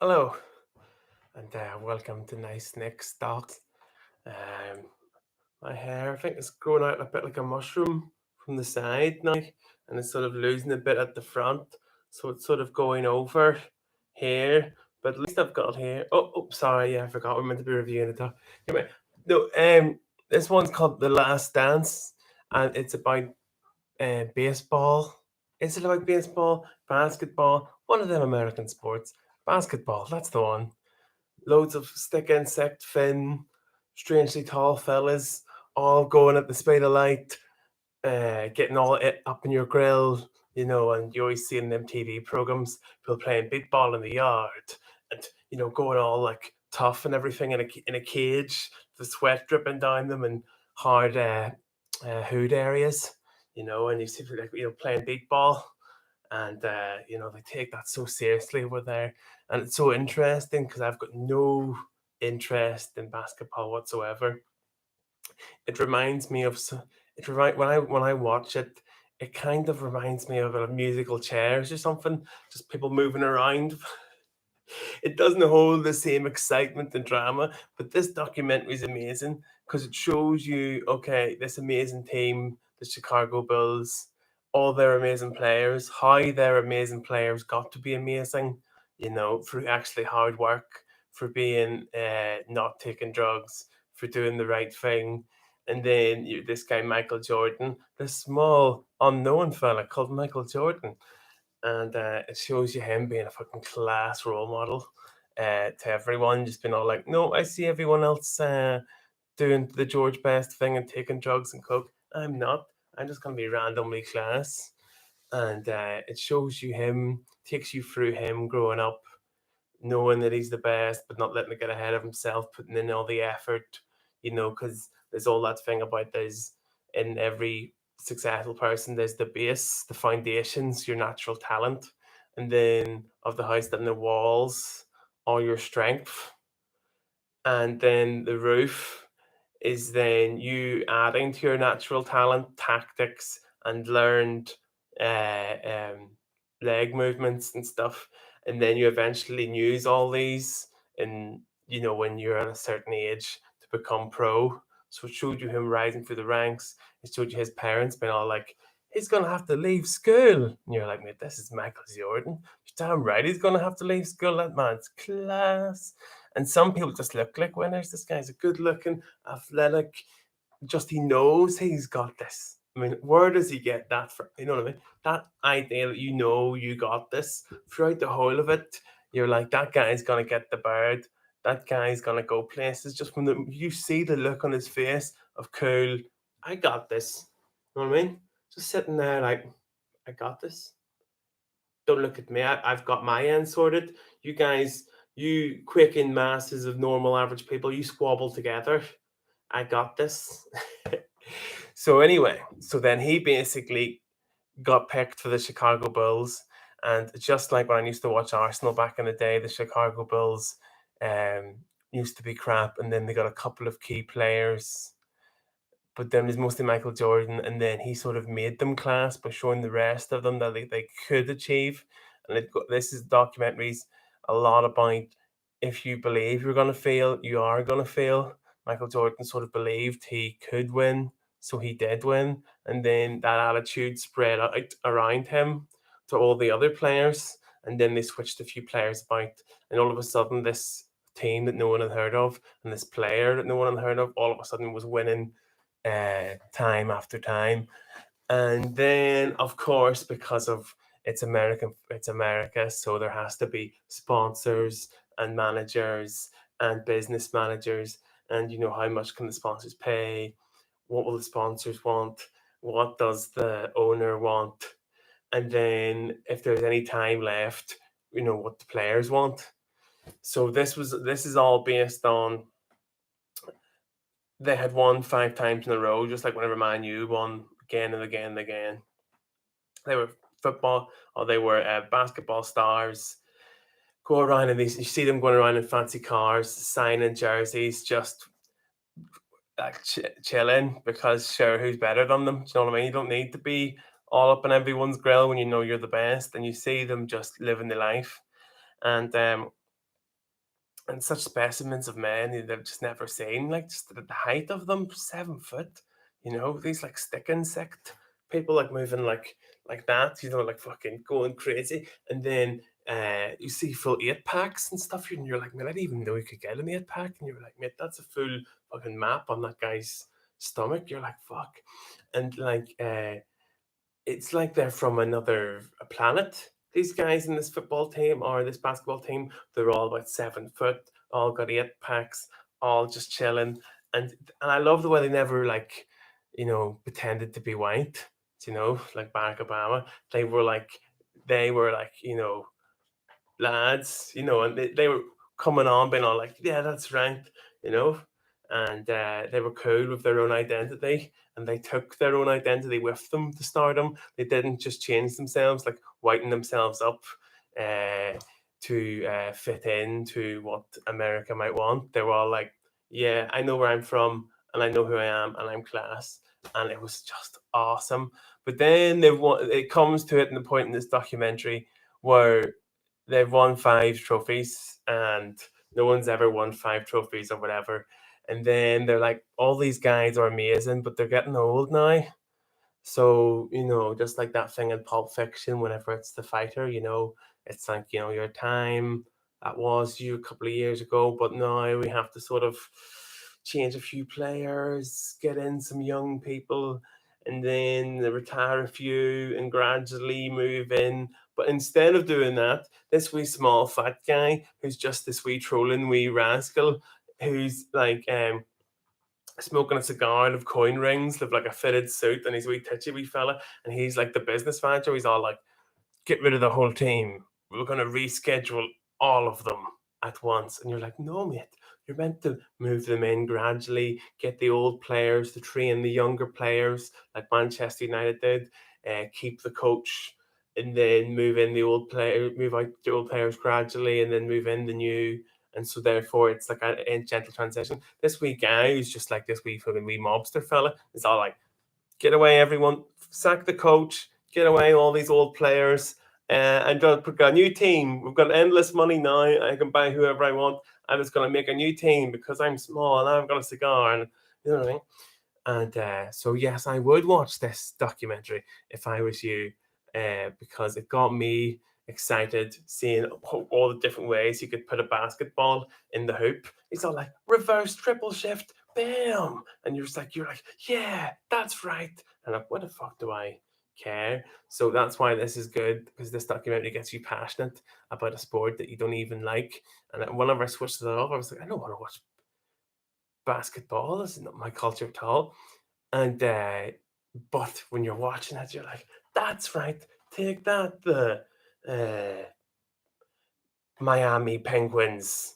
Hello, and welcome to nicenicksdoc. Um, my hair, I think, is growing out a bit like a mushroom from the side now, and it's sort of losing a bit at the front, so it's sort of going over here. But at least I've got here. Sorry, yeah, I forgot we're meant to be reviewing it. Anyway, no, this one's called The Last Dance, and it's about baseball. Is it about baseball, basketball, one of them American sports? Basketball, that's the one. Loads of stick insect fin, strangely tall fellas, all going at the speed of light, getting all it up in your grill, and you always see in them TV programs people playing big ball in the yard and going all like tough and everything in a cage, the sweat dripping down them and hard hood areas, and you see people like playing big ball and they take that so seriously over there, and it's so interesting because I've got no interest in basketball whatsoever. It reminds me of when I watch it, it kind of reminds me of a musical chairs or something, just people moving around. It doesn't hold the same excitement and drama, but this documentary is amazing because it shows you, okay, this amazing team, the Chicago Bulls, all their amazing players, how their amazing players got to be amazing, through actually hard work, for being not taking drugs, for doing the right thing. And then this guy, Michael Jordan, this small unknown fella called Michael Jordan, and it shows you him being a fucking class role model to everyone. Just being all like, no, I see everyone else doing the George Best thing and taking drugs and coke. I'm not. I'm just gonna be randomly class. And it shows you him, takes you through him growing up, knowing that he's the best, but not letting it get ahead of himself, putting in all the effort, because there's all that thing about there's in every successful person, there's the base, the foundations, your natural talent, and then of the house, then the walls, all your strength, and then the roof is then you adding to your natural talent, tactics, and learned uh, um, leg movements and stuff. And then you eventually use all these, and when you're at a certain age to become pro. So it showed you him rising through the ranks. It showed you his parents being all like, he's gonna have to leave school. And you're like, mate, this is Michael Jordan. You're damn right he's gonna have to leave school. That man's class. And some people just look like winners. This guy's a good looking, athletic, just he knows he's got this. I mean, where does he get that from? You know what I mean? That idea that you got this throughout the whole of it. You're like, that guy's gonna get the bird. That guy's gonna go places. Just when you see the look on his face of cool, I got this. You know what I mean? Just sitting there like, I got this. Don't look at me. I've got my end sorted. You guys, you quicken masses of normal average people, you squabble together. I got this. So anyway, so then he basically got picked for the Chicago Bulls, and just like when I used to watch Arsenal back in the day, the Chicago Bulls um, used to be crap, and then they got a couple of key players, but then it was mostly Michael Jordan, and then he sort of made them class by showing the rest of them that they could achieve. And this is documentaries a lot about, if you believe you're going to fail, you are going to fail. Michael Jordan sort of believed he could win, so he did win. And then that attitude spread out around him to all the other players. And then they switched a few players about, and all of a sudden, this team that no one had heard of and this player that no one had heard of all of a sudden was winning time after time. And then, of course, because of it's America, so there has to be sponsors and managers and business managers, and how much can the sponsors pay? What will the sponsors want? What does the owner want? And then, if there's any time left, what the players want. So this is all based on they had won 5 times in a row, just like whenever Man U won again and again and again. They were football or they were basketball stars. Go around in these, you see them going around in fancy cars, signing jerseys, just like chilling because sure, who's better than them? Do you know what I mean? You don't need to be all up in everyone's grill when you know you're the best, and you see them just living the life. And and such specimens of men they've just never seen. Like just the height of them, 7 foot. These like stick insect people like moving like that. Like fucking going crazy. And then you see full 8 packs and stuff, and you're like, man, I didn't even know you could get an 8 pack. And you're like, mate, that's a full fucking map on that guy's stomach. You're like, fuck. And like it's like they're from another planet. These guys in this football team or this basketball team, they're all about 7 foot, all got 8 packs, all just chilling. And I love the way they never like, pretended to be white, like Barack Obama. They were like, lads, and they were coming on being all like, yeah, that's right, you know, and they were cool with their own identity, and they took their own identity with them to stardom. They didn't just change themselves, like whiten themselves up uh, to fit into what America might want. They were all like, yeah, I know where I'm from, and I know who I am, and I'm class. And it was just awesome. But then it comes to it in the point in this documentary where they've won 5 trophies and no one's ever won 5 trophies or whatever. And then they're like, all these guys are amazing, but they're getting old now. So, just like that thing in Pulp Fiction, whenever it's the fighter, it's like, your time that was you a couple of years ago, but now we have to sort of change a few players, get in some young people, and then they retire a few and gradually move in. But instead of doing that, this wee small fat guy who's just this wee trolling wee rascal who's like smoking a cigar out of coin rings, live like a fitted suit, and he's a wee titchy wee fella, and he's like the business manager. He's all like, "Get rid of the whole team. We're gonna reschedule all of them at once." And you're like, "No, mate. You're meant to move them in gradually, get the old players to train the younger players, like Manchester United did. Keep the coach, and then move out the old players gradually, and then move in the new." And so therefore, it's like a gentle transition. This wee guy who's just like this wee fucking wee mobster fella is all like, "Get away, everyone! Sack the coach! Get away, all these old players! And we've got a new team. We've got endless money now. I can buy whoever I want. I'm just going to make a new team because I'm small and I've got a cigar." And you know what I mean? And so, yes, I would watch this documentary if I was you, because it got me excited seeing all the different ways you could put a basketball in the hoop. It's all like reverse triple shift, bam, and you're like, yeah, that's right. And like, what the fuck do I care? So that's why this is good, because this documentary gets you passionate about a sport that you don't even like. And whenever I switched it off, I was like, I don't want to watch basketball. This is not my culture at all. And but when you're watching it, you're like, that's right. Take that, the uh, Miami Penguins.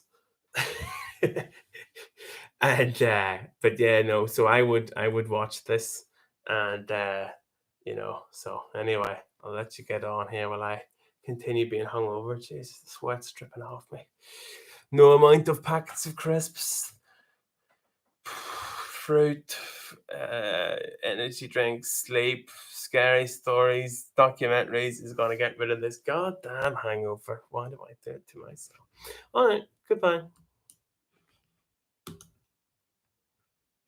And but yeah, no. So I would watch this, and So anyway, I'll let you get on here while I continue being hungover. Jesus, the sweat's dripping off me. No amount of packets of crisps, fruit, energy drinks, sleep, scary stories, documentaries is going to get rid of this goddamn hangover. Why do I do it to myself? All right, goodbye.